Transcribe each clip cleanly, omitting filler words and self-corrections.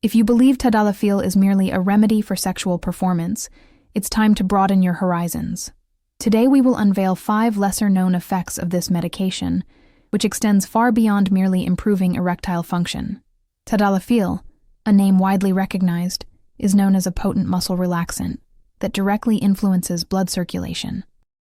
If you believe TADALAFIL is merely a remedy for sexual performance, it's time to broaden your horizons. Today we will unveil 5 lesser-known effects of this medication, which extends far beyond merely improving erectile function. TADALAFIL, a name widely recognized, is known as a potent muscle relaxant that directly influences blood circulation.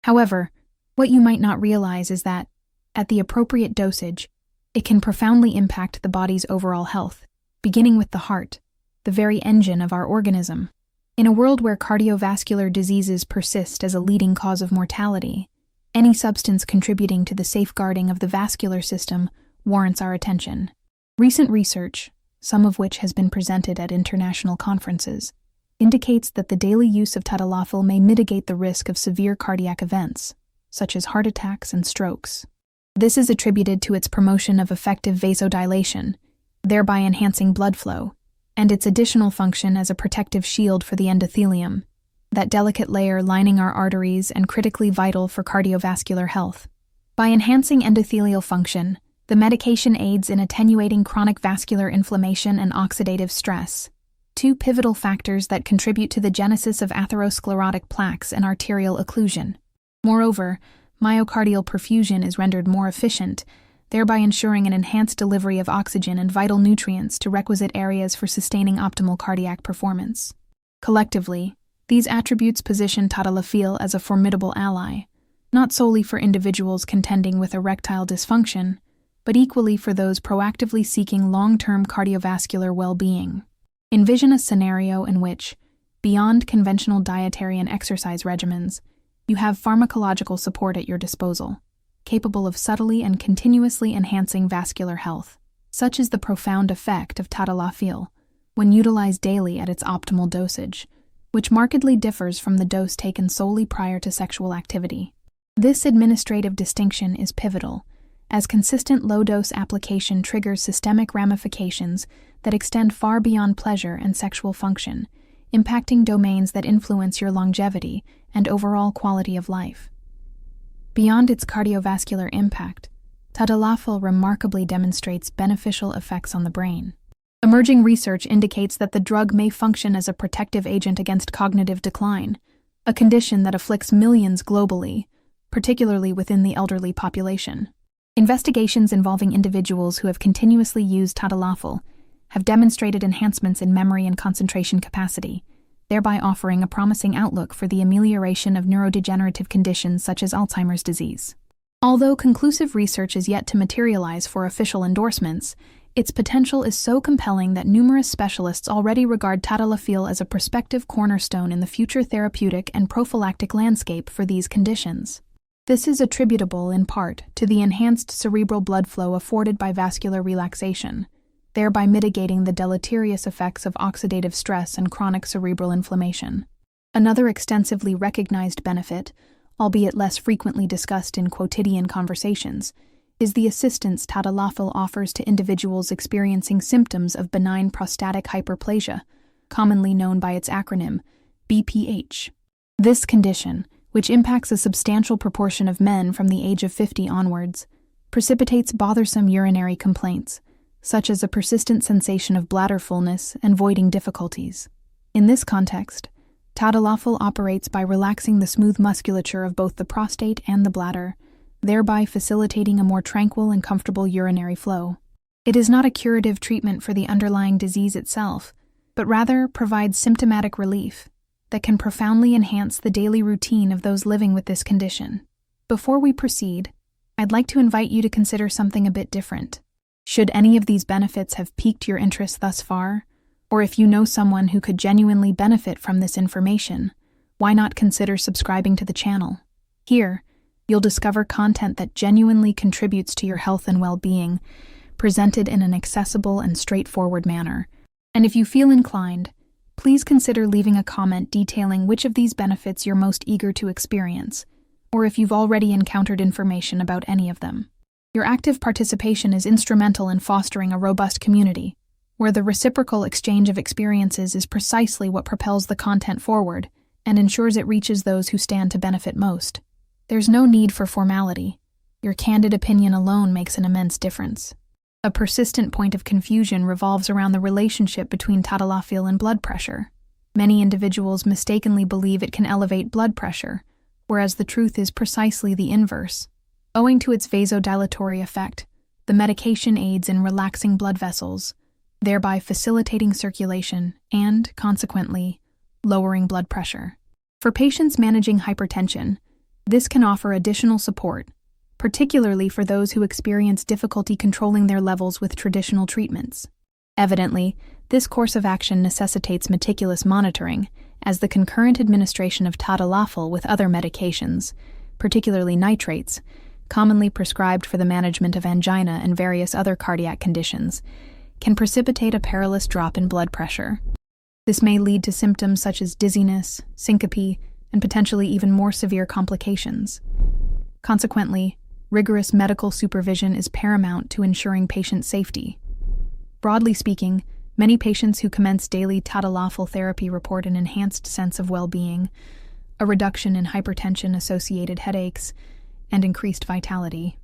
However, what you might not realize is that, at the appropriate dosage, it can profoundly impact the body's overall health, beginning with the heart, the very engine of our organism. In a world where cardiovascular diseases persist as a leading cause of mortality, any substance contributing to the safeguarding of the vascular system warrants our attention. Recent research, some of which has been presented at international conferences, indicates that the daily use of TADALAFIL may mitigate the risk of severe cardiac events, such as heart attacks and strokes. This is attributed to its promotion of effective vasodilation, thereby enhancing blood flow, and its additional function as a protective shield for the endothelium, that delicate layer lining our arteries and critically vital for cardiovascular health. By enhancing endothelial function, the medication aids in attenuating chronic vascular inflammation and oxidative stress, 2 pivotal factors that contribute to the genesis of atherosclerotic plaques and arterial occlusion. Moreover, myocardial perfusion is rendered more efficient, thereby ensuring an enhanced delivery of oxygen and vital nutrients to requisite areas for sustaining optimal cardiac performance. Collectively, these attributes position TADALAFIL as a formidable ally, not solely for individuals contending with erectile dysfunction, but equally for those proactively seeking long-term cardiovascular well-being. Envision a scenario in which, beyond conventional dietary and exercise regimens, you have pharmacological support at your disposal, capable of subtly and continuously enhancing vascular health. Such is the profound effect of TADALAFIL when utilized daily at its optimal dosage, which markedly differs from the dose taken solely prior to sexual activity. This administrative distinction is pivotal, as consistent low-dose application triggers systemic ramifications that extend far beyond pleasure and sexual function, impacting domains that influence your longevity and overall quality of life. Beyond its cardiovascular impact, TADALAFIL remarkably demonstrates beneficial effects on the brain. Emerging research indicates that the drug may function as a protective agent against cognitive decline, a condition that afflicts millions globally, particularly within the elderly population. Investigations involving individuals who have continuously used TADALAFIL have demonstrated enhancements in memory and concentration capacity, thereby offering a promising outlook for the amelioration of neurodegenerative conditions such as Alzheimer's disease. Although conclusive research is yet to materialize for official endorsements, its potential is so compelling that numerous specialists already regard TADALAFIL as a prospective cornerstone in the future therapeutic and prophylactic landscape for these conditions. This is attributable in part to the enhanced cerebral blood flow afforded by vascular relaxation, thereby mitigating the deleterious effects of oxidative stress and chronic cerebral inflammation. Another extensively recognized benefit, albeit less frequently discussed in quotidian conversations, is the assistance TADALAFIL offers to individuals experiencing symptoms of benign prostatic hyperplasia, commonly known by its acronym, BPH. This condition, which impacts a substantial proportion of men from the age of 50 onwards, precipitates bothersome urinary complaints, such as a persistent sensation of bladder fullness and voiding difficulties. In this context, TADALAFIL operates by relaxing the smooth musculature of both the prostate and the bladder, thereby facilitating a more tranquil and comfortable urinary flow. It is not a curative treatment for the underlying disease itself, but rather provides symptomatic relief that can profoundly enhance the daily routine of those living with this condition. Before we proceed, I'd like to invite you to consider something a bit different. Should any of these benefits have piqued your interest thus far, or if you know someone who could genuinely benefit from this information, why not consider subscribing to the channel? Here, you'll discover content that genuinely contributes to your health and well-being, presented in an accessible and straightforward manner. And if you feel inclined, please consider leaving a comment detailing which of these benefits you're most eager to experience, or if you've already encountered information about any of them. Your active participation is instrumental in fostering a robust community, where the reciprocal exchange of experiences is precisely what propels the content forward and ensures it reaches those who stand to benefit most. There's no need for formality. Your candid opinion alone makes an immense difference. A persistent point of confusion revolves around the relationship between TADALAFIL and blood pressure. Many individuals mistakenly believe it can elevate blood pressure, whereas the truth is precisely the inverse. Owing to its vasodilatory effect, the medication aids in relaxing blood vessels, thereby facilitating circulation and, consequently, lowering blood pressure. For patients managing hypertension, this can offer additional support, particularly for those who experience difficulty controlling their levels with traditional treatments. Evidently, this course of action necessitates meticulous monitoring, as the concurrent administration of TADALAFIL with other medications, particularly nitrates, commonly prescribed for the management of angina and various other cardiac conditions, can precipitate a perilous drop in blood pressure. This may lead to symptoms such as dizziness, syncope, and potentially even more severe complications. Consequently, rigorous medical supervision is paramount to ensuring patient safety. Broadly speaking, many patients who commence daily TADALAFIL therapy report an enhanced sense of well-being, a reduction in hypertension-associated headaches, and increased vitality.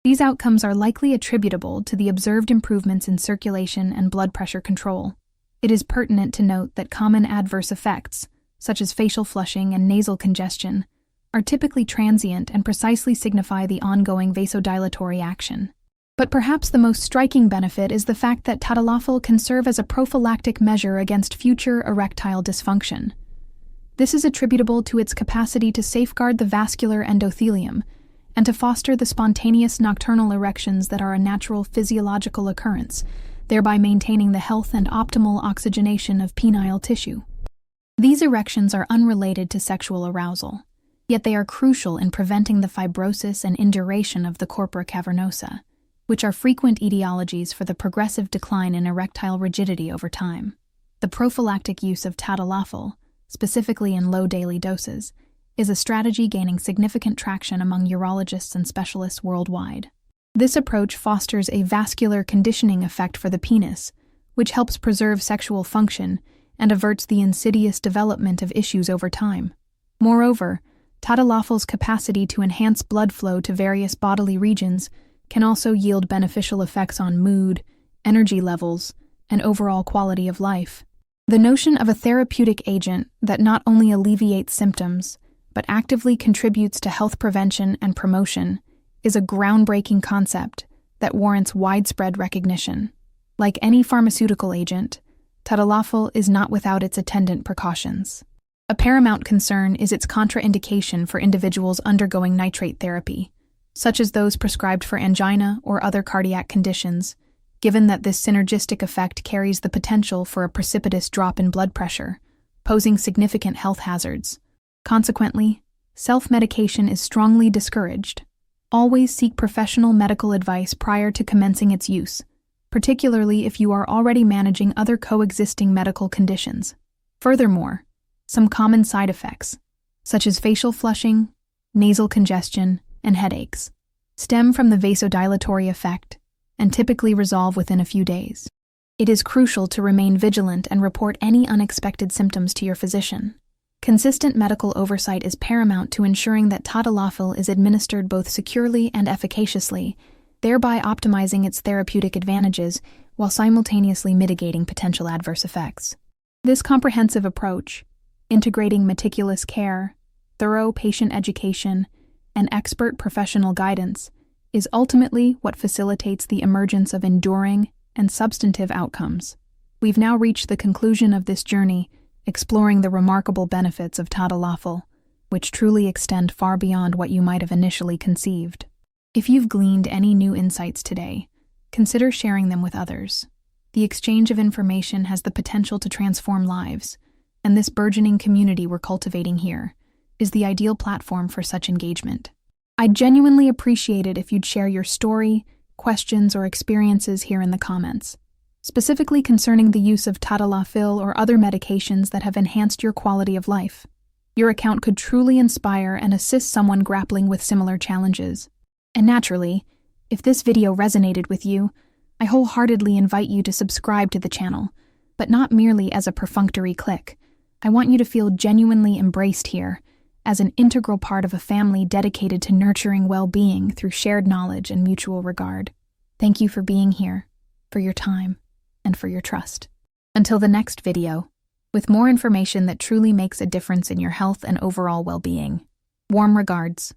These outcomes are likely attributable to the observed improvements in circulation and blood pressure control. It is pertinent to note that common adverse effects, such as facial flushing and nasal congestion, are typically transient and precisely signify the ongoing vasodilatory action. But perhaps the most striking benefit is the fact that TADALAFIL can serve as a prophylactic measure against future erectile dysfunction. This is attributable to its capacity to safeguard the vascular endothelium and to foster the spontaneous nocturnal erections that are a natural physiological occurrence, thereby maintaining the health and optimal oxygenation of penile tissue. These erections are unrelated to sexual arousal, yet they are crucial in preventing the fibrosis and induration of the corpora cavernosa, which are frequent etiologies for the progressive decline in erectile rigidity over time. The prophylactic use of TADALAFIL, specifically in low daily doses, is a strategy gaining significant traction among urologists and specialists worldwide. This approach fosters a vascular conditioning effect for the penis, which helps preserve sexual function and averts the insidious development of issues over time. Moreover, TADALAFIL's capacity to enhance blood flow to various bodily regions can also yield beneficial effects on mood, energy levels, and overall quality of life. The notion of a therapeutic agent that not only alleviates symptoms, but actively contributes to health prevention and promotion is a groundbreaking concept that warrants widespread recognition. Like any pharmaceutical agent, TADALAFIL is not without its attendant precautions. A paramount concern is its contraindication for individuals undergoing nitrate therapy, such as those prescribed for angina or other cardiac conditions, given that this synergistic effect carries the potential for a precipitous drop in blood pressure, posing significant health hazards. Consequently, self-medication is strongly discouraged. Always seek professional medical advice prior to commencing its use, particularly if you are already managing other coexisting medical conditions. Furthermore, some common side effects, such as facial flushing, nasal congestion, and headaches, stem from the vasodilatory effect and typically resolve within a few days. It is crucial to remain vigilant and report any unexpected symptoms to your physician. Consistent medical oversight is paramount to ensuring that TADALAFIL is administered both securely and efficaciously, thereby optimizing its therapeutic advantages while simultaneously mitigating potential adverse effects. This comprehensive approach, integrating meticulous care, thorough patient education, and expert professional guidance, is ultimately what facilitates the emergence of enduring and substantive outcomes. We've now reached the conclusion of this journey, exploring the remarkable benefits of TADALAFIL, which truly extend far beyond what you might have initially conceived. If you've gleaned any new insights today, consider sharing them with others. The exchange of information has the potential to transform lives, and this burgeoning community we're cultivating here is the ideal platform for such engagement. I'd genuinely appreciate it if you'd share your story, questions, or experiences here in the comments, specifically concerning the use of TADALAFIL or other medications that have enhanced your quality of life. Your account could truly inspire and assist someone grappling with similar challenges. And naturally, if this video resonated with you, I wholeheartedly invite you to subscribe to the channel, but not merely as a perfunctory click. I want you to feel genuinely embraced here, as an integral part of a family dedicated to nurturing well-being through shared knowledge and mutual regard. Thank you for being here, for your time, and for your trust. Until the next video, with more information that truly makes a difference in your health and overall well-being. Warm regards.